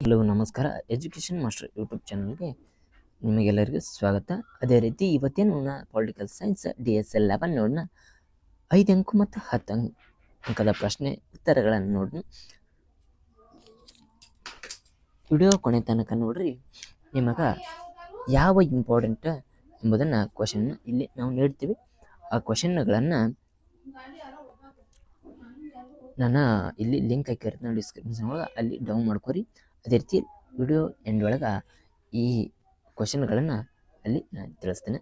ಎಲ್ಲರಿಗೂ ನಮಸ್ಕಾರ. Education master YouTube ಚಾನಲ್ಗೆ ನಿಮಗೆಲ್ಲರಿಗೂ ಸ್ವಾಗತ. ಅದೇ ರೀತಿ ಇವತ್ತೇನು ಪೊಲಿಟಿಕಲ್ ಸೈನ್ಸ್ DSL 11 ನೋಡೋಣ. 5 ಅಂಕ ಮತ್ತು 10 ಅಂಕದ ಪ್ರಶ್ನೆ ಉತ್ತರಗಳನ್ನು ನೋಡೋಣ. ವಿಡಿಯೋ ಕೊನೆ ತನಕ ನೋಡ್ರಿ. ನಿಮಗೆ ಯಾವ ಇಂಪಾರ್ಟೆಂಟ್ ಎಂಬುದನ್ನು ಕ್ವಶನ್ ಇಲ್ಲಿ ನಾವು ನೀಡ್ತೀವಿ. ಆ ಕ್ವಶನ್ಗಳನ್ನು ನಾನು ಇಲ್ಲಿ ಲಿಂಕ್ ಹಾಕಿರ್ತೀನಿ ಡಿಸ್ಕ್ರಿಪ್ಷನ್ ಒಳಗೆ, ಅಲ್ಲಿ ಡೌನ್ ಮಾಡ್ಕೊರಿ. ಅದೇ ರೀತಿ ವಿಡಿಯೋ ಎಂಡ್ ಒಳಗೆ ಈ ಕ್ವಶನ್ಗಳನ್ನು ಅಲ್ಲಿ ನಾನು ತಿಳಿಸ್ತೇನೆ.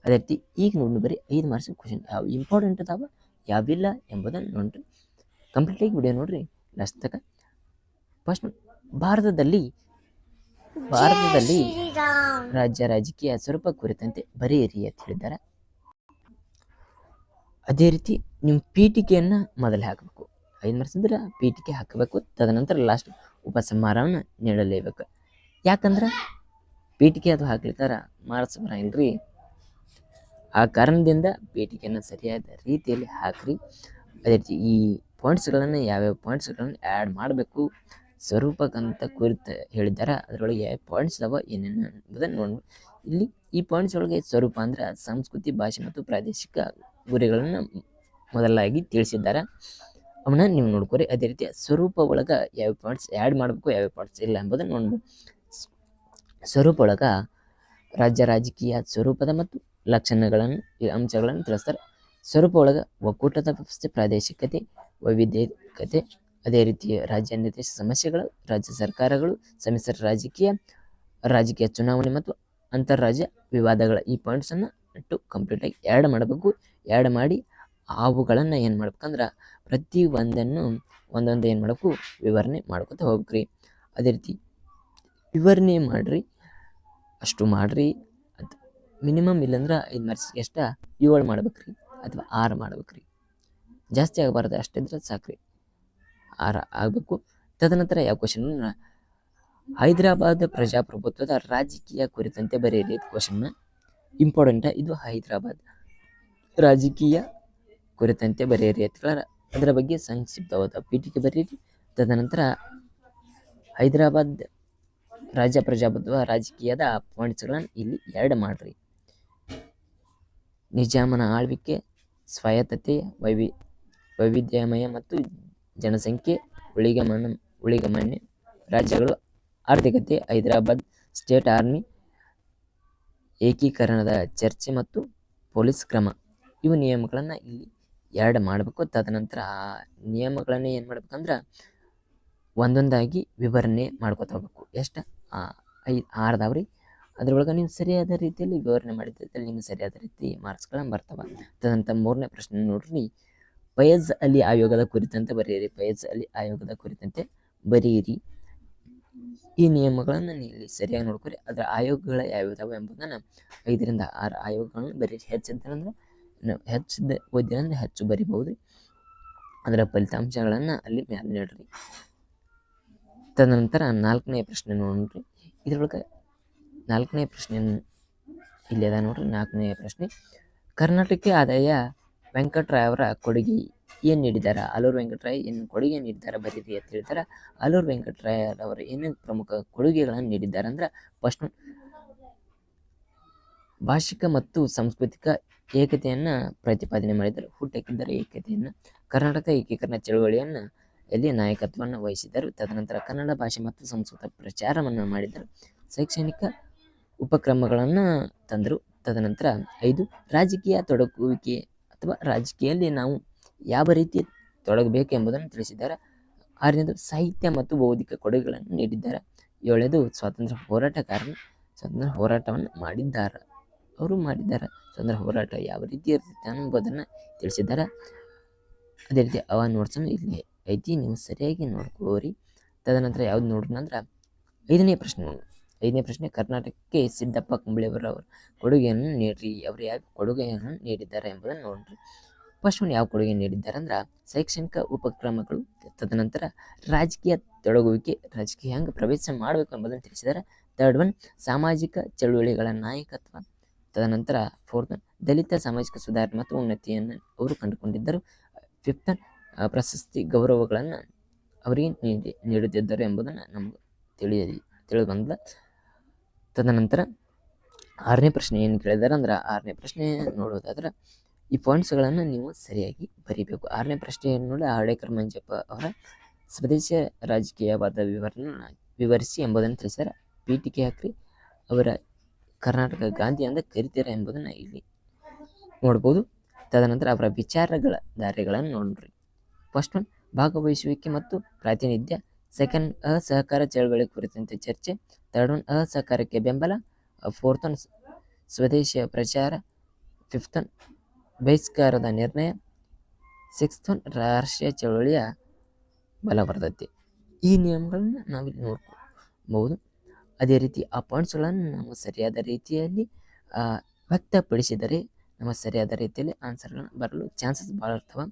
ಅದೇ ರೀತಿ ಈಗ ನೋಡಿ ಬರೀ 5 ಮಾರ್ಕ್ಸ್ ಕ್ವಶನ್ ಯಾವ ಇಂಪಾರ್ಟೆಂಟ್ ಅದಾವ ಯಾವಿಲ್ಲ ಎಂಬುದನ್ನು ನೋಡ್ರಿ. ಕಂಪ್ಲೀಟಾಗಿ ವಿಡಿಯೋ ನೋಡ್ರಿ ಲಾಸ್ಟ್ ತನಕ. ಫಸ್ಟ್ ಭಾರತದಲ್ಲಿ ರಾಜ್ಯ ರಾಜಕೀಯ ಸ್ವರೂಪ ಕುರಿತಂತೆ ಬರೆಯಿರಿ ಅಂತ ಹೇಳಿದ್ದಾರೆ. ಅದೇ ರೀತಿ ನಿಮ್ಮ ಪೀಠಿಕೆಯನ್ನು ಮೊದಲೇ ಹಾಕಬೇಕು. 5 ಮಾರ್ಕ್ಸ್ ಅಂದ್ರೆ ಪೀಠಿಕೆ ಹಾಕಬೇಕು. ತದನಂತರ ಲಾಸ್ಟ್ ಉಪಸಂಹಾರವನ್ನು ನೀಡಲೇಬೇಕು. ಯಾಕಂದ್ರೆ ಪೀಠಿಕೆ ಅದು ಹಾಕ್ಲಿಕ್ಕಾರ ಮಾರ್ಕ್ಸ್ ಬರಂಗಿಲ್ರಿ. ಆ ಕಾರಣದಿಂದ ಪೀಠಿಕೆಯನ್ನು ಸರಿಯಾದ ರೀತಿಯಲ್ಲಿ ಹಾಕ್ರಿ. ಅದೇ ರೀತಿ ಈ ಪಾಯಿಂಟ್ಸ್ಗಳನ್ನು ಯಾವ್ಯಾವ ಪಾಯಿಂಟ್ಸ್ಗಳನ್ನು ಆ್ಯಡ್ ಮಾಡಬೇಕು ಸ್ವರೂಪಕ್ಕಂತ ಕುರಿತು ಹೇಳಿದ್ದಾರೆ. ಅದರೊಳಗೆ ಯಾವ ಪಾಯಿಂಟ್ಸ್ ಅದಾವ ಏನೇನು ಎಂಬುದನ್ನು ನೋಡಿ. ಇಲ್ಲಿ ಈ ಪಾಯಿಂಟ್ಸ್ ಒಳಗೆ ಸ್ವರೂಪ ಅಂದ್ರೆ ಸಂಸ್ಕೃತಿ, ಭಾಷೆ ಮತ್ತು ಪ್ರಾದೇಶಿಕ ಗುರಿಗಳನ್ನು ಮೊದಲಾಗಿ ತಿಳಿಸಿದ್ದಾರೆ. ಅವನ್ನ ನೀವು ನೋಡ್ಕೊರಿ. ಅದೇ ರೀತಿ ಸ್ವರೂಪ ಒಳಗೆ ಯಾವ ಪಾಯಿಂಟ್ಸ್ ಆ್ಯಡ್ ಮಾಡಬೇಕು ಯಾವ ಪಾಯಿಂಟ್ಸ್ ಇಲ್ಲ ಎಂಬುದನ್ನು ನೋಡ್ಬೋದು. ಸ್ವರೂಪ ಒಳಗೆ ರಾಜ್ಯ ರಾಜಕೀಯ ಸ್ವರೂಪದ ಮತ್ತು ಲಕ್ಷಣಗಳನ್ನು ಅಂಶಗಳನ್ನು ತಿಳಿಸ್ತಾರೆ. ಸ್ವರೂಪ ಒಳಗೆ ಒಕ್ಕೂಟದ ವ್ಯವಸ್ಥೆ, ಪ್ರಾದೇಶಿಕತೆ, ವೈವಿಧ್ಯತೆ, ಅದೇ ರೀತಿ ರಾಜ್ಯ ನಿರ್ದೇಶ ಸಮಸ್ಯೆಗಳು, ರಾಜ್ಯ ಸರ್ಕಾರಗಳು, ಸಮ್ಮಿಶ್ರ ರಾಜಕೀಯ ಚುನಾವಣೆ ಮತ್ತು ಅಂತಾರಾಜ್ಯ ವಿವಾದಗಳ ಈ ಪಾಯಿಂಟ್ಸನ್ನು ಕಂಪ್ಲೀಟಾಗಿ ಆ್ಯಡ್ ಮಾಡಬೇಕು. ಆ್ಯಡ್ ಮಾಡಿ ಅವುಗಳನ್ನು ಏನು ಮಾಡ್ಬೇಕಂದ್ರೆ ಪ್ರತಿ ಒಂದೊಂದು ಏನು ಮಾಡಬೇಕು ವಿವರಣೆ ಮಾಡ್ಕೊತ ಹೋಗ್ಬೇಕ್ರಿ. ಅದೇ ರೀತಿ ವಿವರಣೆ ಮಾಡಿರಿ, ಅಷ್ಟು ಮಾಡಿರಿ. ಅದು ಮಿನಿಮಮ್ ಇಲ್ಲಂದ್ರೆ 5 ಮಾರ್ಕ್ಸ್ಗೆ ಎಷ್ಟು 7 ಮಾಡ್ಬೇಕ್ರಿ ಅಥವಾ 6 ಮಾಡ್ಬೇಕ್ರಿ. ಜಾಸ್ತಿ ಆಗಬಾರ್ದು, ಅಷ್ಟಿದ್ರೆ ಸಾಕ್ರಿ, 6 ಆಗಬೇಕು. ತದನಂತರ ಯಾವ ಕ್ವಶನ್, ಹೈದರಾಬಾದ್ ಪ್ರಜಾಪ್ರಭುತ್ವದ ರಾಜಕೀಯ ಕುರಿತಂತೆ ಬರೆಯಿರಿ ಕ್ವಶನ್ನ. ಇಂಪಾರ್ಟೆಂಟ್ ಇದು. ಹೈದರಾಬಾದ್ ರಾಜಕೀಯ ಕುರಿತಂತೆ ಬರೆಯಿರಿ ಅಂತ ಅದರ ಬಗ್ಗೆ ಸಂಕ್ಷಿಪ್ತವಾದ ಪೀಠಿಕೆ ಬರೆಯಿರಿ. ತದನಂತರ ಹೈದರಾಬಾದ್ ರಾಜ್ಯ ಪ್ರಜಾಪ್ರಭುತ್ವ ರಾಜಕೀಯದ ಪಾಯಿಂಟ್ಸ್ಗಳನ್ನು ಇಲ್ಲಿ ಆ್ಯಡ್ ಮಾಡಿರಿ. ನಿಜಾಮನ ಆಳ್ವಿಕೆ, ಸ್ವಾಯತ್ತತೆ, ವೈವಿಧ್ಯಮಯ ಮತ್ತು ಜನಸಂಖ್ಯೆ, ಉಳಿಗಮನ್ಯ ರಾಜ್ಯಗಳು, ಆರ್ಥಿಕತೆ, ಹೈದರಾಬಾದ್ ಸ್ಟೇಟ್ ಆರ್ಮಿ, ಏಕೀಕರಣದ ಚರ್ಚೆ ಮತ್ತು ಪೊಲೀಸ್ ಕ್ರಮ, ಇವು ನಿಯಮಗಳನ್ನು ಇಲ್ಲಿ ಆ್ಯಡ್ ಮಾಡಬೇಕು. ತದನಂತರ ಆ ನಿಯಮಗಳನ್ನು ಏನು ಮಾಡ್ಬೇಕಂದ್ರೆ ಒಂದೊಂದಾಗಿ ವಿವರಣೆ ಮಾಡ್ಕೊತ ಹೋಗ್ಬೇಕು. ಎಷ್ಟು 5 6 ಅದರೊಳಗೆ ನೀವು ಸರಿಯಾದ ರೀತಿಯಲ್ಲಿ ವಿವರಣೆ ಮಾಡಿದ್ದಲ್ಲಿ ನಿಮ್ಗೆ ಸರಿಯಾದ ರೀತಿ ಮಾರ್ಕ್ಸ್ಗಳನ್ನು ಬರ್ತವೆ. ತದನಂತರ 3ನೇ ಪ್ರಶ್ನೆ ನೋಡ್ರಿ. ಫಯಜ್ ಅಲಿ ಆಯೋಗದ ಕುರಿತಂತೆ ಬರೆಯಿರಿ. ಫಯಜ್ ಅಲಿ ಆಯೋಗದ ಕುರಿತಂತೆ ಬರೆಯಿರಿ. ಈ ನಿಯಮಗಳನ್ನು ಇಲ್ಲಿ ಸರಿಯಾಗಿ ನೋಡ್ಕೊರಿ. ಅದರ ಆಯೋಗಗಳು ಯಾವ್ಯಾವ ಎಂಬುದನ್ನು 5 ರಿಂದ 6 ಆಯೋಗಗಳನ್ನು ಬರೀರಿ. ಹೆಚ್ಚಿದ್ದಂದ್ರೆ ಹೆಚ್ಚಿದ ಓದಿದ್ರೆ ಹೆಚ್ಚು ಬರಿಬಹುದು. ಅದರ ಫಲಿತಾಂಶಗಳನ್ನು ಅಲ್ಲಿ ಮೇಲೆ ನೀಡ್ರಿ. ತದನಂತರ 4ನೇ ಪ್ರಶ್ನೆ ನೋಡ್ರಿ. ಇದರೊಳಗೆ 4ನೇ ಪ್ರಶ್ನೆ ಇಲ್ಲಿ ಅದ ನೋಡ್ರಿ. 4ನೇ ಪ್ರಶ್ನೆ, ಕರ್ನಾಟಕಕ್ಕೆ ಆದಾಯ ವೆಂಕಟರಾಯ್ ಅವರ ಕೊಡುಗೆ ಏನು ನೀಡಿದ್ದಾರೆ? ಆಲೂರು ವೆಂಕಟರಾಯ್ ಏನು ಕೊಡುಗೆ ನೀಡಿದ್ದಾರೆ ಬರೀರಿ ಅಂತ ಹೇಳ್ತಾರೆ. ಆಲೂರು ವೆಂಕಟರಾಯ್ ಅವರು ಏನೇನು ಪ್ರಮುಖ ಕೊಡುಗೆಗಳನ್ನು ನೀಡಿದ್ದಾರೆ ಅಂದ್ರೆ, ಫಸ್ಟ್ ಭಾಷಿಕ ಮತ್ತು ಸಾಂಸ್ಕೃತಿಕ ಏಕತೆಯನ್ನು ಪ್ರತಿಪಾದನೆ ಮಾಡಿದರು. ಹುಟ್ಟುಹಾಕಿದ್ದಾರೆ ಏಕತೆಯನ್ನು. ಕರ್ನಾಟಕ ಏಕೀಕರಣ ಚಳವಳಿಯನ್ನು ಎಲ್ಲಿ ನಾಯಕತ್ವವನ್ನು ವಹಿಸಿದರು. ತದನಂತರ ಕನ್ನಡ ಭಾಷೆ ಮತ್ತು ಸಂಸ್ಕೃತ ಪ್ರಚಾರವನ್ನು ಮಾಡಿದರು. ಶೈಕ್ಷಣಿಕ ಉಪಕ್ರಮಗಳನ್ನು ತಂದರು. ತದನಂತರ 5 ರಾಜಕೀಯ ತೊಡಗುವಿಕೆ ಅಥವಾ ರಾಜಕೀಯದಲ್ಲಿ ನಾವು ಯಾವ ರೀತಿ ತೊಡಗಬೇಕು ಎಂಬುದನ್ನು ತಿಳಿಸಿದ್ದಾರೆ. 6ನೇದು ಸಾಹಿತ್ಯ ಮತ್ತು ಬೌದ್ಧಿಕ ಕೊಡುಗೆಗಳನ್ನು ನೀಡಿದ್ದಾರೆ. 7ನೇದು ಸ್ವಾತಂತ್ರ್ಯ ಹೋರಾಟಗಾರನ ಸ್ವಾತಂತ್ರ್ಯ ಹೋರಾಟವನ್ನು ಮಾಡಿದ್ದಾರೆ. ಸ್ವಾತಂತ್ರ್ಯ ಹೋರಾಟ ಯಾವ ರೀತಿ ಇರ್ತೈತೆ ಎಂಬುದನ್ನು ತಿಳಿಸಿದ್ದಾರೆ. ಅದೇ ರೀತಿ ಅವ ನೋಟ್ಸನ್ನು ಇಲ್ಲಿ ಐತಿ, ನೀವು ಸರಿಯಾಗಿ ನೋಡ್ಕೋರಿ. ತದನಂತರ ಯಾವ್ದು ನೋಡ್ರಿ ಅಂದ್ರೆ 5ನೇ ಪ್ರಶ್ನೆ, ಕರ್ನಾಟಕಕ್ಕೆ ಸಿದ್ದಪ್ಪ ಕಂಬಳಿಯವರವರ ಕೊಡುಗೆಯನ್ನು ನೀಡ್ರಿ. ಅವರು ಯಾವ ಕೊಡುಗೆಯನ್ನು ನೀಡಿದ್ದಾರೆ ಎಂಬುದನ್ನು ನೋಡ್ರಿ. ಫಸ್ಟ್ ಯಾವ ಕೊಡುಗೆ ನೀಡಿದ್ದಾರೆ ಅಂದ್ರೆ ಶೈಕ್ಷಣಿಕ ಉಪಕ್ರಮಗಳು. ತದನಂತರ ರಾಜಕೀಯ ತೊಡಗುವಿಕೆ, ರಾಜಕೀಯ ಹೆಂಗೆ ಪ್ರವೇಶ ಮಾಡಬೇಕು ಎಂಬುದನ್ನು ತಿಳಿಸಿದ್ದಾರೆ. 3rd ಸಾಮಾಜಿಕ ಚಳುವಳಿಗಳ ನಾಯಕತ್ವ. ತದನಂತರ 4th ದಲಿತ ಸಾಮಾಜಿಕ ಸುಧಾರಣೆ ಮತ್ತು ಉನ್ನತಿಯನ್ನು ಅವರು ಕಂಡುಕೊಂಡಿದ್ದರು. 5th ಪ್ರಶಸ್ತಿ ಗೌರವಗಳನ್ನು ಅವರಿಗೆ ನೀಡುತ್ತಿದ್ದರು ಎಂಬುದನ್ನು ನಮಗೆ ತಿಳಿದು ಬಂದ. ತದನಂತರ 6ನೇ ಪ್ರಶ್ನೆ ಏನು ಕೇಳಿದಾರೆ ಅಂದ್ರೆ 6ನೇ ಪ್ರಶ್ನೆ ನೋಡೋದಾದ್ರೆ ಈ ಪಾಯಿಂಟ್ಸ್ಗಳನ್ನು ನೀವು ಸರಿಯಾಗಿ ಬರೀಬೇಕು. 6ನೇ ಪ್ರಶ್ನೆಯನ್ನು ನೋಡಿ ಹರ್ಡೇಕರ್ ಮಂಜಪ್ಪ ಅವರ ಸ್ವದೇಶ ರಾಜಕೀಯವಾದ ವಿವರಿಸಿ ಎಂಬುದನ್ನು ತಿಳಿಸಿದ್ದಾರೆ. ಪೀಠಿಕೆ ಹಾಕ್ರಿ. ಅವರ ಕರ್ನಾಟಕ ಗಾಂಧಿ ಅಂತ ಕರಿತೀರಾ ಎಂಬುದನ್ನು ಇಲ್ಲಿ ನೋಡ್ಬೋದು. ತದನಂತರ ಅವರ ವಿಚಾರಗಳ ದಾರಿಗಳನ್ನು ನೋಡ್ರಿ. ಫಸ್ಟ್ ಒನ್ ಭಾಗವಹಿಸುವಿಕೆ ಮತ್ತು ಪ್ರಾತಿನಿಧ್ಯ. ಸೆಕೆಂಡ್ ಅಸಹಕಾರ ಚಳವಳಿ ಕುರಿತಂತೆ ಚರ್ಚೆ. ಥರ್ಡ್ ಒನ್ ಅಸಹಕಾರಕ್ಕೆ ಬೆಂಬಲ. ಫೋರ್ತ್ ಒನ್ ಸ್ವದೇಶ ಪ್ರಚಾರ. ಫಿಫ್ತ್ ಒನ್ ಬಹಿಷ್ಕಾರದ ನಿರ್ಣಯ. ಸಿಕ್ಸ್ತ್ ಒನ್ ರಾಷ್ಟ್ರೀಯ ಚಳವಳಿಯ ಬಲವರ್ಧತೆ. ಈ ನಿಯಮಗಳನ್ನು ನಾವಿಲ್ಲಿ ನೋಡ್ಕೋಬಹುದು. ಅದೇ ರೀತಿ ಆ ಪಾಯಿಂಟ್ಸ್ಗಳನ್ನು ನಾವು ಸರಿಯಾದ ರೀತಿಯಲ್ಲಿ ವ್ಯಕ್ತಪಡಿಸಿದರೆ ನಮ್ಮ ಸರಿಯಾದ ರೀತಿಯಲ್ಲಿ ಆನ್ಸರ್ಗಳನ್ನು ಬರಲು ಚಾನ್ಸಸ್ ಭಾಳ ಇರ್ತವೆ.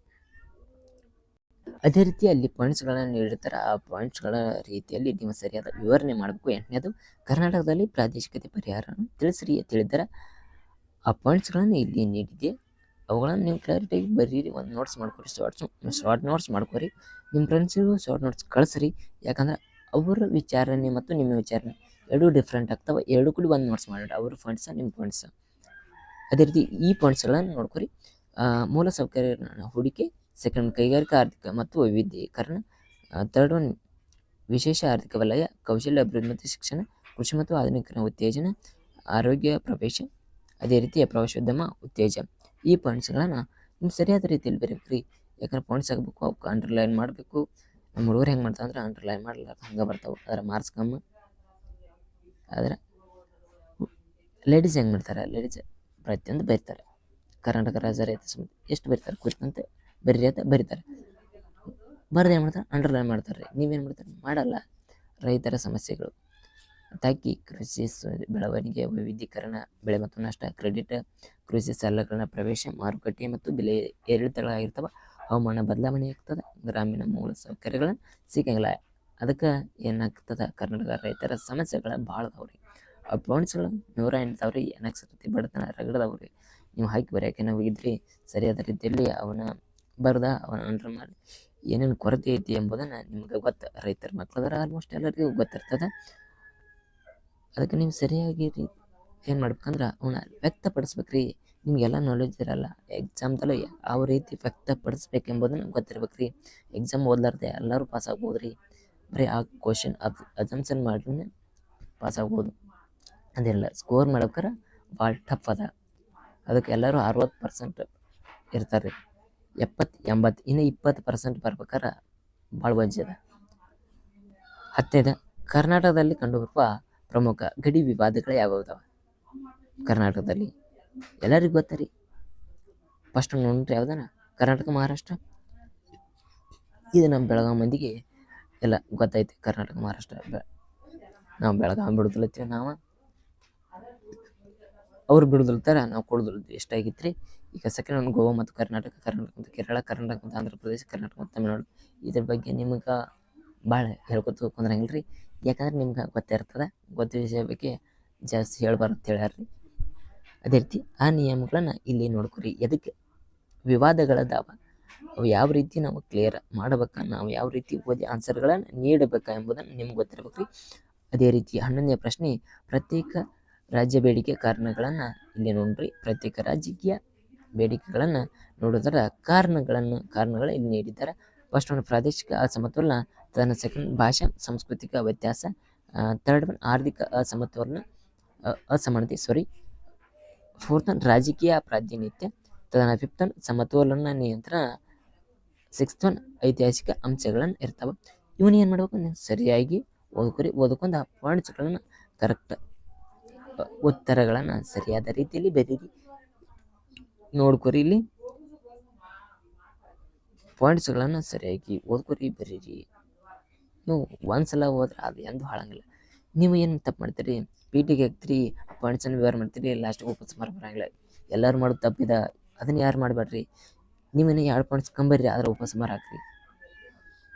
ಅದೇ ರೀತಿ ಅಲ್ಲಿ ಪಾಯಿಂಟ್ಸ್ಗಳನ್ನು ನೀಡಿರ್ತಾರೆ. ಆ ಪಾಯಿಂಟ್ಸ್ಗಳ ರೀತಿಯಲ್ಲಿ ನೀವು ಸರಿಯಾದ ವಿವರಣೆ ಮಾಡಬೇಕು. 8ನೇದು ಕರ್ನಾಟಕದಲ್ಲಿ ಪ್ರಾದೇಶಿಕತೆ ಪರಿಹಾರವನ್ನು ತಿಳಿಸಿರಿ ತಿಳಿದರೆ ಆ ಪಾಯಿಂಟ್ಸ್ಗಳನ್ನು ಇಲ್ಲಿ ನೀಡಿದೆ. ಅವುಗಳನ್ನು ನೀವು ಕ್ಲಾರಿಟಿಯಾಗಿ ಬರೀರಿ. ಒಂದು ನೋಟ್ಸ್ ಮಾಡ್ಕೊರಿ. ಶಾರ್ಟ್ ನೋಟ್ಸ್ ಮಾಡ್ಕೊರಿ. ನಿಮ್ಮ ಫ್ರೆಂಡ್ಸಿಗೂ ಶಾರ್ಟ್ ನೋಟ್ಸ್ ಕಳಿಸ್ರಿ. ಯಾಕಂದ್ರೆ ಅವರ ವಿಚಾರಣೆ ಮತ್ತು ನಿಮ್ಮ ವಿಚಾರಣೆ ಎರಡೂ ಡಿಫ್ರೆಂಟ್ ಆಗ್ತವೆ. ಎರಡೂ ಕೂಡಿ ಒಂದು ನೋಟ್ಸ್ ಮಾಡಿ. ಅವ್ರ ಪಾಯಿಂಟ್ಸ ನಿಮ್ಮ ಪಾಯಿಂಟ್ಸ. ಅದೇ ರೀತಿ ಈ ಪಾಯಿಂಟ್ಸ್ಗಳನ್ನು ನೋಡ್ಕೊರಿ. ಮೂಲ ಸೌಕರ್ಯ ಹೂಡಿಕೆ. ಸೆಕೆಂಡ್ ಕೈಗಾರಿಕಾ ಆರ್ಥಿಕ ಮತ್ತು ವೈವಿಧ್ಯೀಕರಣ. ಥರ್ಡ್ ಒನ್ ವಿಶೇಷ ಆರ್ಥಿಕ ವಲಯ. ಕೌಶಲ್ಯ ಅಭಿವೃದ್ಧಿ ಮತ್ತು ಶಿಕ್ಷಣ. ಕೃಷಿ ಮತ್ತು ಆಧುನಿಕರಣ ಉತ್ತೇಜನ. ಆರೋಗ್ಯ ಪ್ರವೇಶ. ಅದೇ ರೀತಿಯ ಪ್ರವಾಸೋದ್ಯಮ ಉತ್ತೇಜನ. ಈ ಪಾಯಿಂಟ್ಸ್ಗಳನ್ನು ನೀವು ಸರಿಯಾದ ರೀತಿಯಲ್ಲಿ ಬರೀಬೇಕ್ರಿ. ಯಾಕಂದ್ರೆ ಪಾಯಿಂಟ್ಸ್ ಆಗಬೇಕು, ಅವಕ್ಕೆ ಅಂಡರ್ಲೈನ್ ಮಾಡಬೇಕು. ನಮ್ಮ ಹುಡುಗರು ಹೆಂಗೆ ಮಾಡ್ತಾವೆ ಅಂದ್ರೆ ಅಂಡರ್ಲೈನ್ ಮಾಡಲ್ಲ, ಹಂಗೆ ಬರ್ತಾವೆ. ಅದರ ಮಾರ್ಕ್ಸ್ ಕಮ್ಮಿ. ಆದರೆ ಲೇಡೀಸ್ ಹೆಂಗೆ ಮಾಡ್ತಾರೆ? ಲೇಡೀಸ್ ಪ್ರತಿಯೊಂದು ಬರೀತಾರೆ. ಕರ್ನಾಟಕ ರಾಜ್ಯ ರೈತ ಸಮಿತಿ ಎಷ್ಟು ಬರೀತಾರೆ ಕುರಿತಂತೆ ಬರೀರಿ ಅಂತ ಬರೀತಾರೆ. ಬರೆದು ಏನು ಮಾಡ್ತಾರೆ? ಅಂಡರ್ಲೈನ್ ಮಾಡ್ತಾರೆ. ನೀವೇನು ಮಾಡ್ತಾರೆ? ಮಾಡಲ್ಲ. ರೈತರ ಸಮಸ್ಯೆಗಳು ತಾಕಿ ಕೃಷಿ ಬೆಳವಣಿಗೆ, ವೈವಿಧ್ಯೀಕರಣ, ಬೆಳೆ ಮತ್ತು ನಷ್ಟ, ಕ್ರೆಡಿಟ್, ಕೃಷಿ ಸಾಲಗಳ ಪ್ರವೇಶ, ಮಾರುಕಟ್ಟೆ ಮತ್ತು ಬೆಲೆ ಏರಿಳಿತಗಳಾಗಿರ್ತವೆ. ಹವಾಮಾನ ಬದಲಾವಣೆ ಆಗ್ತದೆ. ಗ್ರಾಮೀಣ ಮೂಲ ಸೌಕರ್ಯಗಳನ್ನು ಸಿಗಂಗಿಲ್ಲ. ಅದಕ್ಕೆ ಏನಾಗ್ತದೆ? ಕರ್ನಾಟಕ ರೈತರ ಸಮಸ್ಯೆಗಳ ಭಾಳ ಅದಾವ್ರಿ. ಆ ಪಾಯಿಂಟ್ಸ್ಗಳು 108 ಏನಾಗ್ಸತಿ ಬಡತನ ರಗಡದವ್ರಿ. ನೀವು ಹಾಕಿ ಬರೆಯೋಕೆ ನಾವು ಹೋಗಿದ್ರಿ ಸರಿಯಾದ ರೀತಿಯಲ್ಲಿ ಅವನ ಅಂಡರ್ ಮಾಡಿ ಏನೇನು ಕೊರತೆ ಐತಿ ಎಂಬುದನ್ನು ನಿಮ್ಗೆ ಗೊತ್ತು. ರೈತರ ಮಕ್ಕಳದಾರ ಆಲ್ಮೋಸ್ಟ್ ಎಲ್ಲರಿಗೂ ಗೊತ್ತಿರ್ತದೆ. ಅದಕ್ಕೆ ನೀವು ಸರಿಯಾಗಿ ಏನು ಮಾಡ್ಬೇಕಂದ್ರೆ ಅವನ್ನ ವ್ಯಕ್ತಪಡಿಸ್ಬೇಕ್ರಿ. ನಿಮಗೆಲ್ಲ ನಾಲೆಜ್ ಇರಲ್ಲ. ಎಕ್ಸಾಮ್ದಲ್ಲಿ ಯಾವ ರೀತಿ ವ್ಯಕ್ತಪಡಿಸ್ಬೇಕೆಂಬುದನ್ನು ಗೊತ್ತಿರ್ಬೇಕ್ರಿ. ಎಕ್ಸಾಮ್ ಓದ್ಲಾರ್ದೆ ಎಲ್ಲರೂ ಪಾಸ್ ಆಗ್ಬೋದು ರೀ. ಬರೀ ಆ ಕ್ವಶನ್ ಅಸಂಪ್ಷನ್ ಮಾಡಿ ಪಾಸ್ ಆಗ್ಬೋದು. ಅದೇನಿಲ್ಲ, ಸ್ಕೋರ್ ಮಾಡ್ಬೇಕಾರೆ ಭಾಳ ಟಫ್ ಅದ. ಅದಕ್ಕೆ ಎಲ್ಲರೂ 60% ಇರ್ತಾರೆ. 70-80 ಇನ್ನು 20% ಬರ್ಬೇಕಾರೆ ಭಾಳ ವಜ್ಜೆ ಅದ. 10ನೇದು ಕರ್ನಾಟಕದಲ್ಲಿ ಕಂಡುಬರುವ ಪ್ರಮುಖ ಗಡಿ ವಿವಾದಗಳು ಯಾವ್ಯಾವ ಅದಾವ ಕರ್ನಾಟಕದಲ್ಲಿ? ಎಲ್ಲರಿಗೂ ಗೊತ್ತರಿ. ಫಸ್ಟ್ ನೋಡ್ರಿ ಯಾವ್ದಾನ ಕರ್ನಾಟಕ ಮಹಾರಾಷ್ಟ್ರ. ಇದು ನಮ್ಮ ಬೆಳಗಾವಿ ಮಂದಿಗೆ ಎಲ್ಲ ಗೊತ್ತೈತಿ. ಕರ್ನಾಟಕ ಮಹಾರಾಷ್ಟ್ರ ನಾವು ಬೆಳಗಾವಿ ಬಿಡುದಲತ್ತೀವಿ. ಅವ್ರು ಬಿಡುದಲ್ತಾರ, ನಾವು ಕೊಡುದಿಲ್ಲ. ಎಷ್ಟಾಗಿತ್ತು ರೀ. ಈಗ ಸೆಕೆಂಡ್ ಒಂದು ಗೋವಾ ಮತ್ತು ಕರ್ನಾಟಕ ಮತ್ತು ಕೇರಳ, ಕರ್ನಾಟಕ ಮತ್ತು ಆಂಧ್ರ ಪ್ರದೇಶ, ಕರ್ನಾಟಕ ಮತ್ತು ತಮಿಳುನಾಡು. ಇದ್ರ ಬಗ್ಗೆ ನಿಮ್ಗೆ ಭಾಳ ಹೇಳ್ಕೊತ ಕುಂದ್ರಂಗಿಲ್ಲ ರೀ. ಯಾಕಂದ್ರೆ ನಿಮ್ಗೆ ಗೊತ್ತಿರ್ತದೆ. ಗೊತ್ತಿದ್ದ ವಿಷಯ ಬಗ್ಗೆ ಜಾಸ್ತಿ ಹೇಳ್ಬಾರ್ದು ಅಂತ ಹೇಳ್ಯಾರ ರೀ. ಅದೇ ರೀತಿ ಆ ನಿಯಮಗಳನ್ನು ಇಲ್ಲಿ ನೋಡ್ಕೊರಿ. ಎದಕ್ಕೆ ವಿವಾದಗಳದಾವ, ಅವು ಯಾವ ರೀತಿ ನಾವು ಕ್ಲಿಯರ್ ಮಾಡ್ಬೇಕಾ, ನಾವು ಯಾವ ರೀತಿ ಓದಿ ಆನ್ಸರ್ಗಳನ್ನು ನೀಡಬೇಕಾ ಎಂಬುದನ್ನು ನಿಮ್ಗೆ ಗೊತ್ತಿರ್ಬೇಕು ರೀ. ಅದೇ ರೀತಿ 11ನೇ ಪ್ರಶ್ನೆ ಪ್ರತ್ಯೇಕ ರಾಜ್ಯ ಬೇಡಿಕೆ ಕಾರಣಗಳನ್ನು ಇಲ್ಲಿ ನೋಡ್ರಿ. ಪ್ರತ್ಯೇಕ ರಾಜಕೀಯ ಬೇಡಿಕೆಗಳನ್ನು ನೋಡಿದ್ರೆ ಕಾರಣಗಳು ಇಲ್ಲಿ ನೀಡಿದ್ದಾರೆ. ಫಸ್ಟ್ ಒಂದು ಪ್ರಾದೇಶಿಕ ಅಸಮತೋಲನ. ತನ್ನ ಸೆಕೆಂಡ್ ಭಾಷಾ ಸಾಂಸ್ಕೃತಿಕ ವ್ಯತ್ಯಾಸ. ಥರ್ಡ್ ಒನ್ ಆರ್ಥಿಕ ಅಸಮಾನತೆ. ಫೋರ್ತ್ ಒನ್ ರಾಜಕೀಯ ಪ್ರಾತಿನಿಧ್ಯ. ಫಿಫ್ತ್ ಒನ್ ಸಮತೋಲನ ನಿಯಂತ್ರಣ. ಸಿಕ್ಸ್ತ್ ಒನ್ ಐತಿಹಾಸಿಕ ಅಂಶಗಳನ್ನು ಇರ್ತಾವೆ. ಇವನ್ನ ಏನು ಮಾಡ್ಬೇಕು? ನೀವು ಸರಿಯಾಗಿ ಓದ್ಕೊಂಡು ಆ ಪಾಯಿಂಟ್ಸ್ಗಳನ್ನು ಕರೆಕ್ಟ್ ಉತ್ತರಗಳನ್ನು ಸರಿಯಾದ ರೀತಿಯಲ್ಲಿ ಬರೀರಿ. ನೋಡ್ಕೊರಿ. ಇಲ್ಲಿ ಪಾಯಿಂಟ್ಸ್ಗಳನ್ನು ಸರಿಯಾಗಿ ಓದ್ಕೊರಿ, ಬರೀರಿ. ನೀವು ಒಂದ್ಸಲ ಹೋದ್ರೆ ಅದು ಎಂದು ಹಾಳಂಗಿಲ್ಲ. ನೀವು ಏನು ತಪ್ಪು ಮಾಡ್ತೀರಿ? ಪೀಟಿಗೆ ಹಾಕ್ತೀರಿ, ಪಾಯಿಂಟ್ಸನ್ನು ವಿವರ ಮಾಡ್ತೀರಿ, ಲಾಸ್ಟಿಗೆ ವಾಪಸ್ ಬರಂಗಿಲ್ಲ. ಎಲ್ಲರೂ ಮಾಡೋದು ತಪ್ಪಿದ. ಅದನ್ನು ಯಾರು ಮಾಡಬೇಡ್ರಿ. ನೀವೇನು 2 ಪಾಯಿಂಟ್ಸ್ ಕಂಬರ್ರಿ, ಆದರೆ ವಾಪಸ್ ಹಾಕ್ರಿ.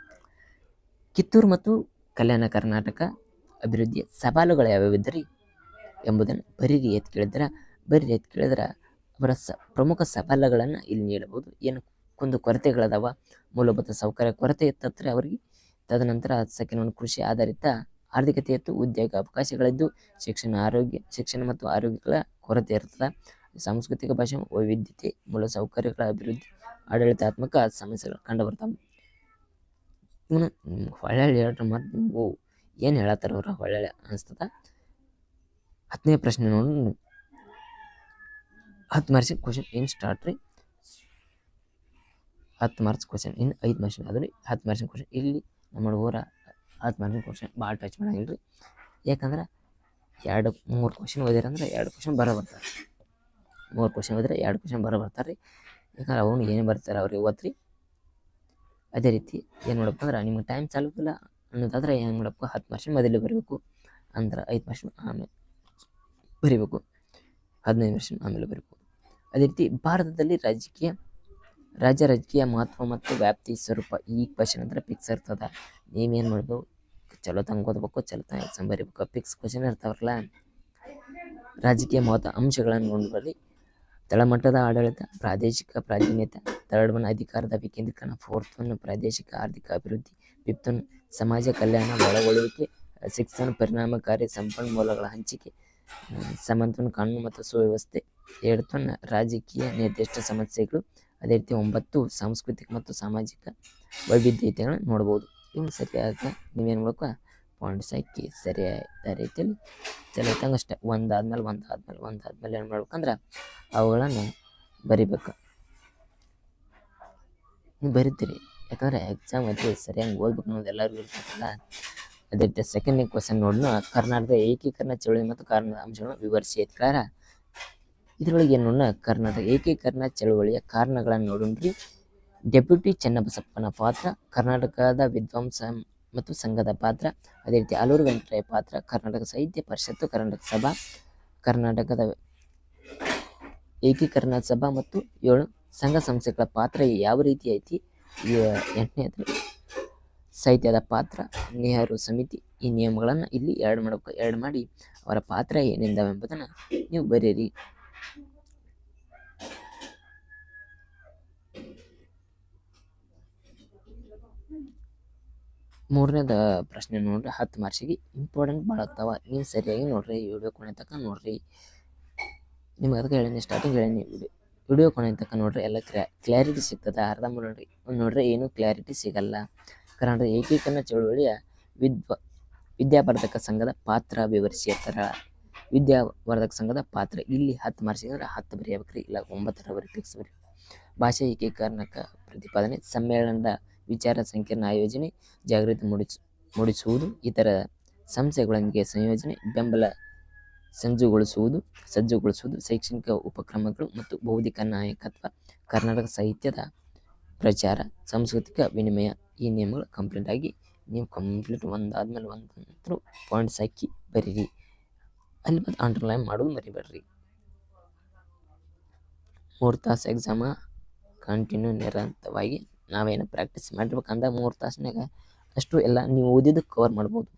ಕಿತ್ತೂರು ಮತ್ತು ಕಲ್ಯಾಣ ಕರ್ನಾಟಕ ಅಭಿವೃದ್ಧಿಯ ಸವಾಲುಗಳು ಯಾವ್ಯಾವಿದ್ದರಿ ಎಂಬುದನ್ನು ಬರೀರಿ ಎತ್ತು ಕೇಳಿದ್ರೆ ಅವರ ಪ್ರಮುಖ ಸವಾಲುಗಳನ್ನು ಇಲ್ಲಿ ನೀಡಬಹುದು. ಏನು ಕೊರತೆಗಳದಾವ? ಮೂಲಭೂತ ಸೌಕರ್ಯ ಕೊರತೆ ಇತ್ತಂದ್ರೆ ಅವರಿಗೆ. ತದನಂತರ ಸೆಕೆಂಡ್ ಒಂದು ಕೃಷಿ ಆಧಾರಿತ ಆರ್ಥಿಕತೆ ಇತ್ತು, ಉದ್ಯೋಗ ಅವಕಾಶಗಳಿದ್ದು, ಶಿಕ್ಷಣ ಮತ್ತು ಆರೋಗ್ಯಗಳ ಕೊರತೆ ಇರ್ತದೆ. ಸಾಂಸ್ಕೃತಿಕ ಭಾಷೆ ವೈವಿಧ್ಯತೆ, ಮೂಲಸೌಕರ್ಯಗಳ ಅಭಿವೃದ್ಧಿ, ಆಡಳಿತಾತ್ಮಕ ಸಮಸ್ಯೆಗಳು ಕಂಡು ಬರ್ತಾವೆ. ಇವನು ಹೊಳ್ಳಿ ಹೇಳ್ರಿ ಮತ್ತು ನೀವು ಏನು ಹೇಳತ್ತಾರ ಅವ್ರ ಹೊಳ್ಳಿ ಅನಿಸ್ತದ. 10ನೇ ಪ್ರಶ್ನೆ ನೋಡಿ, 10 ಮಾರ್ಕ್ಸಿನ ಕ್ವಶನ್ ಏನು ಸ್ಟಾರ್ಟ್ ರೀ. 10 ಮಾರ್ಕ್ಸ್ ಕ್ವಶನ್ ಇನ್ನು 5 ಮಾರ್ಕ್ಸಿನ ಅದ್ರಿ 10 ಮಾರ್ಕ್ಸಿನ ಕ್ವಶನ್. ಇಲ್ಲಿ ನಮ್ಮ ಹುಡುಗರ 10 ಮಾರ್ಕ್ಸಿನ ಕ್ವಶನ್ ಭಾಳ ಟಚ್ ಮಾಡಂಗಿಲ್ಲ ರೀ. ಯಾಕಂದ್ರೆ 3 ಕ್ವಶನ್ ಓದಿರಂದ್ರೆ 2 ಕ್ವಶನ್ ಬರ್ತಾರೆ. 3 ಕ್ವಶನ್ ಓದಿದ್ರೆ 2 ಕ್ವಶನ್ ಬರ್ತಾರೆ ರೀ. ಯಾಕಂದ್ರೆ ಅವನು ಏನು ಬರ್ತಾರೆ ಅವ್ರಿಗೆ ಓದ್ರಿ. ಅದೇ ರೀತಿ ಏನು ಮಾಡಬೇಕು ಅಂದ್ರೆ ನಿಮ್ಗೆ ಟೈಮ್ ಸಾಲುತ್ತಿಲ್ಲ ಅನ್ನೋದಾದ್ರೆ ಏನು ಮಾಡಬೇಕು, 10 ಮಾರ್ಕ್ಸಿನ ಮೊದಲೇ ಬರೀಬೇಕು. ಅಂದ್ರೆ 5 ಮಾರ್ಕ್ಸಿನ ಆಮೇಲೆ ಬರೀಬೇಕು, 15 ಮಾರ್ಕ್ಸಿನ ಆಮೇಲೆ ಬರೀಬೇಕು. ಅದೇ ರೀತಿ ಭಾರತದಲ್ಲಿ ರಾಜ್ಯ ರಾಜಕೀಯ ಮಹತ್ವ ಮತ್ತು ವ್ಯಾಪ್ತಿ ಸ್ವರೂಪ. ಈ ಕ್ವಶನ್ ಅಂದ್ರೆ ಫಿಕ್ಸ್ ಇರ್ತದ. ನೀವೇನು ಮಾಡ್ಬೇಕು, ಚಲೋ ತಂಗ ಓದ್ಬೇಕು, ಚಲೋ ತಂಗ ಎಕ್ಸಾಮ್ ಬರೀಬೇಕು. ಫಿಕ್ಸ್ ಕ್ವಶನ್ ಇರ್ತಾವ್ರಲ್ಲ. ರಾಜಕೀಯ ಮಹತ್ವ ಅಂಶಗಳನ್ನು ನೋಡ್ಬರ್ರಿ. ತಳಮಟ್ಟದ ಆಡಳಿತ, ಪ್ರಾದೇಶಿಕ ಪ್ರಾಧಾನ್ಯತೆ, 3rd ಒನ್ ಅಧಿಕಾರದ ವಿಕೇಂದ್ರೀಕರಣ, 4th ಒನ್ ಪ್ರಾದೇಶಿಕ ಆರ್ಥಿಕ ಅಭಿವೃದ್ಧಿ, 5th ಒನ್ ಸಮಾಜ ಕಲ್ಯಾಣ ಒಳಗೊಳ್ಳುವಿಕೆ, 6th ಒನ್ ಪರಿಣಾಮಕಾರಿ ಸಂಪನ್ಮೂಲಗಳ ಹಂಚಿಕೆ, 7th ಒನ್ ಕಾನೂನು ಮತ್ತು ಸುವ್ಯವಸ್ಥೆ, 8th ಒನ್ ರಾಜಕೀಯ ನಿರ್ದಿಷ್ಟ ಸಮಸ್ಯೆಗಳು. ಅದೇ ರೀತಿ 9 ಸಾಂಸ್ಕೃತಿಕ ಮತ್ತು ಸಾಮಾಜಿಕ ವೈವಿಧ್ಯತೆಗಳನ್ನು ನೋಡ್ಬೋದು. ಇನ್ನು ಸರಿಯಾದ ನೀವೇನು ಮಾಡಬೇಕು, ಪಾಯಿಂಟ್ಸ್ ಹಾಕಿ ಸರಿಯಾದ ರೀತಿಯಲ್ಲಿ ಚಲೋ ತಂಗಷ್ಟೇ ಒಂದಾದ್ಮೇಲೆ ಏನು ಮಾಡ್ಬೇಕಂದ್ರೆ ಅವುಗಳನ್ನು ಬರಿಬೇಕು. ನೀವು ಬರಿತೀರಿ, ಯಾಕಂದರೆ ಎಕ್ಸಾಮ್ ಐತಿ, ಸರಿಯಾಗಿ ಓದ್ಬೇಕು ಅನ್ನೋದು ಎಲ್ಲರಿಗೂ ಇರ್ತದಲ್ಲ. ಅದೇ ರೀತಿ 2ನೇ ಕ್ವಶನ್ ನೋಡೋಣ. ಕರ್ನಾಟಕದ ಏಕೀಕರಣ ಚಳವಳಿ ಮತ್ತು ಕಾರಣದ ಅಂಶಗಳನ್ನು ವಿವರಿಸಿ ಎತ್ಕಾರ. ಇದರೊಳಗೆ ಏನು ನೋಡೋಣ, ಕರ್ನಾಟಕ ಏಕೀಕರಣ ಚಳವಳಿಯ ಕಾರಣಗಳನ್ನು ನೋಡೋಣ್ರಿ. ಡೆಪ್ಯೂಟಿ ಚೆನ್ನಬಸಪ್ಪನ ಪಾತ್ರ, ಕರ್ನಾಟಕದ ವಿದ್ವಾಂಸ ಮತ್ತು ಸಂಘದ ಪಾತ್ರ, ಅದೇ ರೀತಿ ಆಲೂರು ವೆಂಕಟರಾಯ ಪಾತ್ರ, ಕರ್ನಾಟಕ ಸಾಹಿತ್ಯ ಪರಿಷತ್ತು, ಕರ್ನಾಟಕ ಸಭಾ, ಕರ್ನಾಟಕದ ಏಕೀಕರಣ ಸಭಾ ಮತ್ತು 7 ಸಂಘ ಸಂಸ್ಥೆಗಳ ಪಾತ್ರ ಯಾವ ರೀತಿ ಐತಿ. 8ನೇದು ಸಾಹಿತ್ಯದ ಪಾತ್ರ, ನೆಹರು ಸಮಿತಿ. ಈ ನಿಯಮಗಳನ್ನು ಇಲ್ಲಿ ಎರಡು ಮಾಡಿ ಅವರ ಪಾತ್ರ ಏನಿಂದವೆಂಬುದನ್ನು ನೀವು ಬರೀರಿ. ಮೂರನೇದ ಪ್ರಶ್ನೆ ನೋಡ್ರಿ, 10 ಮಾರ್ಕ್ಸಿಗೆ ಇಂಪಾರ್ಟೆಂಟ್ ಭಾಳ ಆಗ್ತಾವ. ನೀವು ಸರಿಯಾಗಿ ನೋಡ್ರಿ, ವಿಡಿಯೋ ಕೊನೆ ತನಕ ನೋಡ್ರಿ. ನಿಮ್ಗೆ ಅದಕ್ಕೆ ಹೇಳೀನಿ, ಸ್ಟಾರ್ಟಿಂಗ್ ಹೇಳೀನಿ, ವಿಡಿಯೋ ಕೊನೆ ತನಕ ನೋಡ್ರಿ, ಎಲ್ಲ ಕ್ಲಾರಿಟಿ ಸಿಗ್ತದೆ. ಅರ್ಧ ನೋಡ್ರಿ ಏನೂ ಕ್ಲಾರಿಟಿ ಸಿಗಲ್ಲ. ಕರ್ನಾಟಕ ಏಕೀಕರಣ ಚಳವಳಿಯ ವಿದ್ಯಾವರ್ಧಕ ಸಂಘದ ಪಾತ್ರ ವಿವರಿಸಿ ಇರ್ತಾರ. ವಿದ್ಯಾವರ್ಧಕ ಸಂಘದ ಪಾತ್ರ ಇಲ್ಲಿ 10 ಮಾರ್ಕ್ಸಿಗೆ 10 ಬರೆಯಬೇಕ್ರಿ, ಇಲ್ಲ 9 ಫಿಕ್ಸ್ ಬರೀ. ಭಾಷಾ ಏಕೀಕರಣಕ ಪ್ರತಿಪಾದನೆ, ಸಮ್ಮೇಳನದ ವಿಚಾರ ಸಂಕಿರಣ ಆಯೋಜನೆ, ಜಾಗೃತಿ ಮೂಡಿಸುವುದು, ಇತರ ಸಂಸ್ಥೆಗಳೊಂದಿಗೆ ಸಂಯೋಜನೆ, ಬೆಂಬಲ ಸಜ್ಜುಗೊಳಿಸುವುದು, ಶೈಕ್ಷಣಿಕ ಉಪಕ್ರಮಗಳು ಮತ್ತು ಬೌದ್ಧಿಕ ನಾಯಕತ್ವ, ಕರ್ನಾಟಕ ಸಾಹಿತ್ಯದ ಪ್ರಚಾರ, ಸಾಂಸ್ಕೃತಿಕ ವಿನಿಮಯ. ಈ ನಿಯಮಗಳು ಕಂಪ್ಲೀಟ್ ಆಗಿ ನೀವು ಒಂದಾದ್ಮೇಲೆ ಒಂದು ಪಾಯಿಂಟ್ಸ್ ಹಾಕಿ ಬರೀರಿ. ಅಲ್ಲಿ ಮತ್ತು ಅಂಡರ್ಲೈನ್ ಮಾಡೋದು ಮರಿಬೇಡ್ರಿ. 3 ತಾಸು ಎಕ್ಸಾಮ ಕಂಟಿನ್ಯೂ ನಿರಂತರವಾಗಿ ನಾವೇನು ಪ್ರಾಕ್ಟೀಸ್ ಮಾಡಿರ್ಬೇಕಂದ 3 ತಾಸಿನಾಗ ಅಷ್ಟು ಎಲ್ಲ ನೀವು ಓದಿದ್ದು ಕವರ್ ಮಾಡ್ಬೋದು.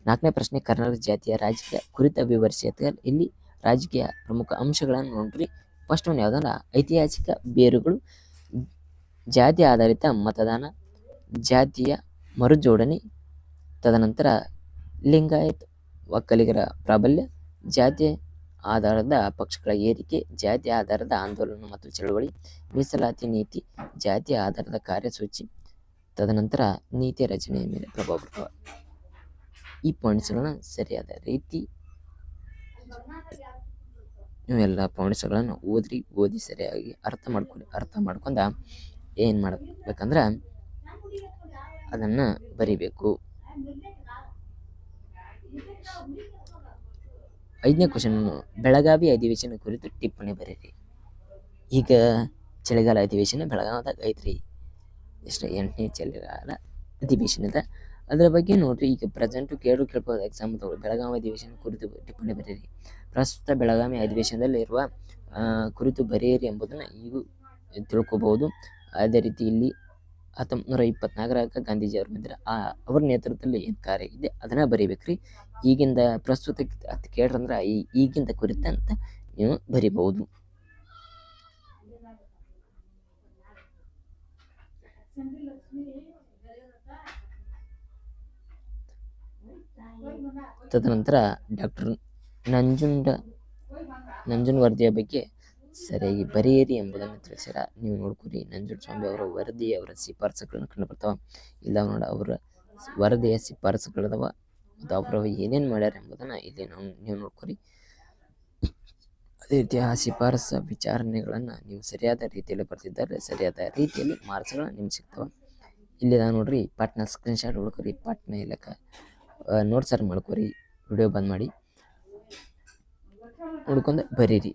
4ನೇ ಪ್ರಶ್ನೆ, ಕರ್ನಾಟಕ ಜಾತಿಯ ರಾಜಕೀಯ ಕುರಿತ ವಿವರಿಸಿ. ಇಲ್ಲಿ ರಾಜಕೀಯ ಪ್ರಮುಖ ಅಂಶಗಳನ್ನು ನೋಡ್ರಿ. ಫಸ್ಟ್ ಒನ್ ಯಾವುದಂದ್ರೆ ಐತಿಹಾಸಿಕ ಬೇರುಗಳು, ಜಾತಿ ಆಧಾರಿತ ಮತದಾನ, ಜಾತಿಯ ಮರುಜೋಡಣೆ, ತದನಂತರ ಲಿಂಗಾಯತ್ ಒಕ್ಕಲಿಗರ ಪ್ರಾಬಲ್ಯ, ಜಾತಿ ಆಧಾರದ ಪಕ್ಷಗಳ ಏರಿಕೆ, ಜಾತಿ ಆಧಾರದ ಆಂದೋಲನ ಮತ್ತು ಚಳವಳಿ, ಮೀಸಲಾತಿ ನೀತಿ, ಜಾತಿ ಆಧಾರದ ಕಾರ್ಯಸೂಚಿ, ತದನಂತರ ನೀತಿ ರಚನೆಯ ಮೇಲೆ ಪ್ರಭಾವ ಬೀರ್ತವೆ. ಈ ಪಾಯಿಂಟ್ಸ್ಗಳನ್ನ ಸರಿಯಾದ ರೀತಿ ನೀವೆಲ್ಲ ಪಾಯಿಂಟ್ಸ್ಗಳನ್ನು ಓದಿ ಸರಿಯಾಗಿ ಅರ್ಥ ಮಾಡ್ಕೊಂಡ ಏನು ಮಾಡಬೇಕಂದ್ರೆ ಅದನ್ನು ಬರಿಬೇಕು. 5ನೇ ಕ್ವಶನ್, ಬೆಳಗಾವಿ ಅಧಿವೇಶನ ಕುರಿತು ಟಿಪ್ಪಣಿ ಬರೀರಿ. ಈಗ ಚಳಿಗಾಲ ಅಧಿವೇಶನ ಬೆಳಗಾವದಾಗ ಐತ್ರಿ. 8ನೇ ಚಳಿಗಾಲ ಅಧಿವೇಶನದ ಅದರ ಬಗ್ಗೆ ನೋಡ್ರಿ. ಈಗ ಪ್ರೆಸೆಂಟು ಕೇಳ್ಬೋದು ಎಕ್ಸಾಮ್ ಬೆಳಗಾವಿ ಅಧಿವೇಶನ ಕುರಿತು ಟಿಪ್ಪಣಿ ಬರೀರಿ. ಪ್ರಸ್ತುತ ಬೆಳಗಾವಿ ಅಧಿವೇಶನದಲ್ಲಿ ಇರುವ ಕುರಿತು ಬರೆಯಿರಿ ಎಂಬುದನ್ನು ಈಗೂ ತಿಳ್ಕೊಬಹುದು. ಅದೇ ರೀತಿ ಇಲ್ಲಿ 1924 ಗಾಂಧೀಜಿ ಅವರು ಬಂದಿರ, ಅವ್ರ ನೇತೃತ್ವದಲ್ಲಿ ಏನು ಕಾರ್ಯ ಇದೆ ಅದನ್ನ ಬರಿಬೇಕ್ರಿ. ಈಗಿಂದ ಪ್ರಸ್ತುತ ಕೇಳ್ರಂದ್ರೆ ಈಗಿಂದ ಕುರಿತಂತ ನೀವು ಬರಿಬಹುದು. ತದನಂತರ ಡಾಕ್ಟರ್ ನಂಜುಂಡವರ್ದಿಯ ಬಗ್ಗೆ ಸರಿಯಾಗಿ ಬರೆಯಿರಿ ಎಂಬುದನ್ನು ತಿಳಿಸ್ಯಾರ. ನೀವು ನೋಡ್ಕೊರಿ ನಂಜುಂಡಸ್ವಾಮಿ ಅವರ ವರದಿ ಅವರ ಶಿಫಾರಸುಗಳನ್ನ ಕಂಡು ಬರ್ತಾವ. ಇಲ್ಲ ನೋಡ ಅವರ ವರದಿಯ ಶಿಫಾರಸುಗಳದವ ಮತ್ತು ಅವರು ಏನೇನು ಮಾಡ್ಯಾರ ಎಂಬುದನ್ನು ಇಲ್ಲಿ ನೀವು ನೋಡ್ಕೊರಿ. ಅದೇ ರೀತಿ ಆ ಶಿಫಾರಸ ವಿಚಾರಣೆಗಳನ್ನು ನೀವು ಸರಿಯಾದ ರೀತಿಯಲ್ಲಿ ಬರ್ತಿದ್ದಾರೆ ಸರಿಯಾದ ರೀತಿಯಲ್ಲಿ ಮಾರ್ಕ್ಸ್ಗಳು ನಿಮ್ಗೆ ಸಿಗ್ತಾವ. ಇಲ್ಲಿ ನೋಡ್ರಿ ಪಾಟ್ನ ಸ್ಕ್ರೀನ್ಶಾಟ್ ಹೊಡ್ಕೊರಿ, ಪಾಟ್ನ ಇಲ್ಲಕ ನೋಟ್ಸರ್ ಮಾಡ್ಕೊರಿ, ವಿಡಿಯೋ ಬಂದ್ ಮಾಡಿ ಹುಡ್ಕೊಂಡು ಬರೀರಿ.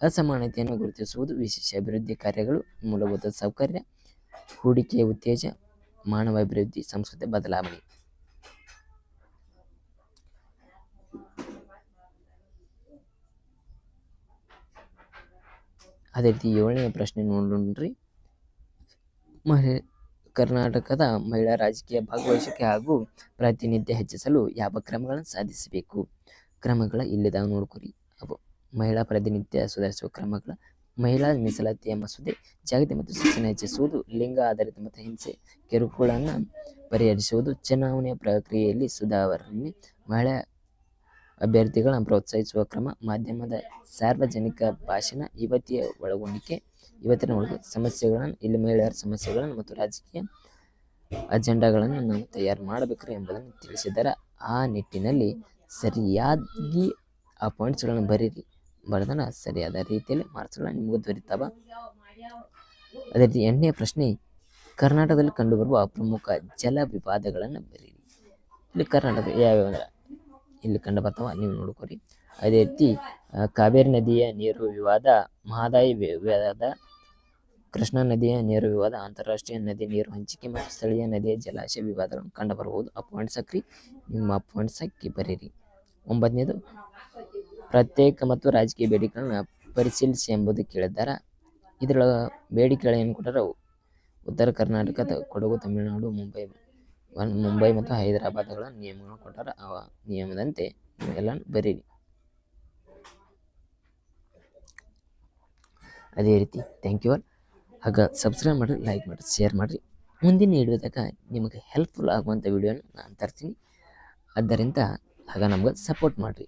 ಅಸಮಾನತೆಯನ್ನು ಗುರುತಿಸುವುದು, ವಿಶೇಷ ಅಭಿವೃದ್ಧಿ ಕಾರ್ಯಗಳು, ಮೂಲಭೂತ ಸೌಕರ್ಯ, ಹೂಡಿಕೆ ಉತ್ತೇಜ, ಮಾನವ ಅಭಿವೃದ್ಧಿ, ಸಂಸ್ಕೃತಿ ಬದಲಾವಣೆ. ಅದೇ ರೀತಿ 7ನೇ ಪ್ರಶ್ನೆ ನೋಡ್ರಿ. ಕರ್ನಾಟಕದ ಮಹಿಳಾ ರಾಜಕೀಯ ಭಾಗವಹಿಸುವಿಕೆ ಹಾಗೂ ಪ್ರಾತಿನಿಧ್ಯ ಹೆಚ್ಚಿಸಲು ಯಾವ ಕ್ರಮಗಳನ್ನು ಸಾಧಿಸಬೇಕು? ಕ್ರಮಗಳ ಇಲ್ಲಿದಾಗ ನೋಡ್ಕೊರಿ. ಅವು ಮಹಿಳಾ ಪ್ರಾತಿನಿಧ್ಯ ಸುಧಾರಿಸುವ ಕ್ರಮಗಳ, ಮಹಿಳಾ ಮೀಸಲಾತಿಯ ಮಸೂದೆ, ಜಾಗೃತಿ ಮತ್ತು ಶಿಕ್ಷಣ ಹೆಚ್ಚಿಸುವುದು, ಲಿಂಗ ಆಧಾರಿತ ಮತ ಹಿಂಸೆ ಕಿರುಕುಳನ್ನು ಪರಿಹರಿಸುವುದು, ಚುನಾವಣೆಯ ಪ್ರಕ್ರಿಯೆಯಲ್ಲಿ ಸುಧಾರಣೆ, ಮಹಿಳಾ ಅಭ್ಯರ್ಥಿಗಳನ್ನು ಪ್ರೋತ್ಸಾಹಿಸುವ ಕ್ರಮ, ಮಾಧ್ಯಮದ ಸಾರ್ವಜನಿಕ ಭಾಷಣ, ಇವತ್ತಿನ ಸಮಸ್ಯೆಗಳನ್ನು, ಇಲ್ಲಿ ಮಹಿಳೆಯರ ಸಮಸ್ಯೆಗಳನ್ನು ಮತ್ತು ರಾಜಕೀಯ ಅಜೆಂಡಾಗಳನ್ನು ನಾವು ತಯಾರು ಮಾಡಬೇಕು ಎಂಬುದನ್ನು ತಿಳಿಸಿದ್ದಾರೆ. ಆ ನಿಟ್ಟಿನಲ್ಲಿ ಸರಿಯಾಗಿ ಆ ಪಾಯಿಂಟ್ಸ್ಗಳನ್ನು ಬರೀರಿ. ಬರೆದನ ಸರಿಯಾದ ರೀತಿಯಲ್ಲಿ ಮಾರ್ಕ್ಸ್ಗಳನ್ನು ನಿಮಗೂ ದೊರೀತಾವ. ಅದೇ ರೀತಿ 8ನೇ ಪ್ರಶ್ನೆ, ಕರ್ನಾಟಕದಲ್ಲಿ ಕಂಡುಬರುವ ಪ್ರಮುಖ ಜಲ ವಿವಾದಗಳನ್ನು ಬರೀರಿ. ಇಲ್ಲಿ ಕರ್ನಾಟಕ ಯಾವ್ಯಾವ ಅಂದ್ರೆ ಇಲ್ಲಿ ಕಂಡು ಬರ್ತಾವ, ನೀವು ನೋಡ್ಕೊರಿ. ಅದೇ ರೀತಿ ಕಾವೇರಿ ನದಿಯ ನೀರು ವಿವಾದ, ಮಹದಾಯಿ ವಿವಾದ, ಕೃಷ್ಣಾ ನದಿಯ ನೀರು ವಿವಾದ, ಅಂತಾರಾಷ್ಟ್ರೀಯ ನದಿ ನೀರು ಹಂಚಿಕೆ ಮತ್ತು ಸ್ಥಳೀಯ ನದಿಯ ಜಲಾಶಯ ವಿವಾದಗಳನ್ನು ಕಂಡುಬರಬಹುದು. ಆ ಪಾಯಿಂಟ್ಸ್ ಹಾಕ್ರಿ, ನಿಮ್ಮ ಪಾಯಿಂಟ್ಸ್ ಹಾಕಿ ಬರೀರಿ. 9ನೇದು, ಪ್ರತ್ಯೇಕ ಮತ್ತು ರಾಜಕೀಯ ಬೇಡಿಕೆಗಳನ್ನ ಪರಿಶೀಲಿಸಿ ಎಂಬುದು ಕೇಳಿದ್ದಾರೆ. ಇದರೊಳಗೆ ಬೇಡಿಕೆಗಳು ಏನು ಕೊಟ್ಟಾರ? ಉತ್ತರ ಕರ್ನಾಟಕದ ಕೊಡಗು, ತಮಿಳುನಾಡು, ಮುಂಬೈ ಮತ್ತು ಹೈದರಾಬಾದ್ಗಳ ನಿಯಮಗಳನ್ನು ಕೊಟ್ಟಾರ. ಆ ನಿಯಮದಂತೆ ನೀವೆಲ್ಲ ಬರೀರಿ. ಅದೇ ರೀತಿ ಥ್ಯಾಂಕ್ ಯು ಆಲ್. ಆಗ ಸಬ್ಸ್ಕ್ರೈಬ್ ಮಾಡಿರಿ, ಲೈಕ್ ಮಾಡಿರಿ, ಶೇರ್ ಮಾಡಿರಿ. ಮುಂದಿನ ವಿಡಿಯೋದಾಗ ನಿಮಗೆ ಹೆಲ್ಪ್ಫುಲ್ ಆಗುವಂಥ ವಿಡಿಯೋನ ನಾನು ತರ್ತೀನಿ. ಆದ್ದರಿಂದ ಆಗ ನಮ್ಗೆ ಸಪೋರ್ಟ್ ಮಾಡಿರಿ.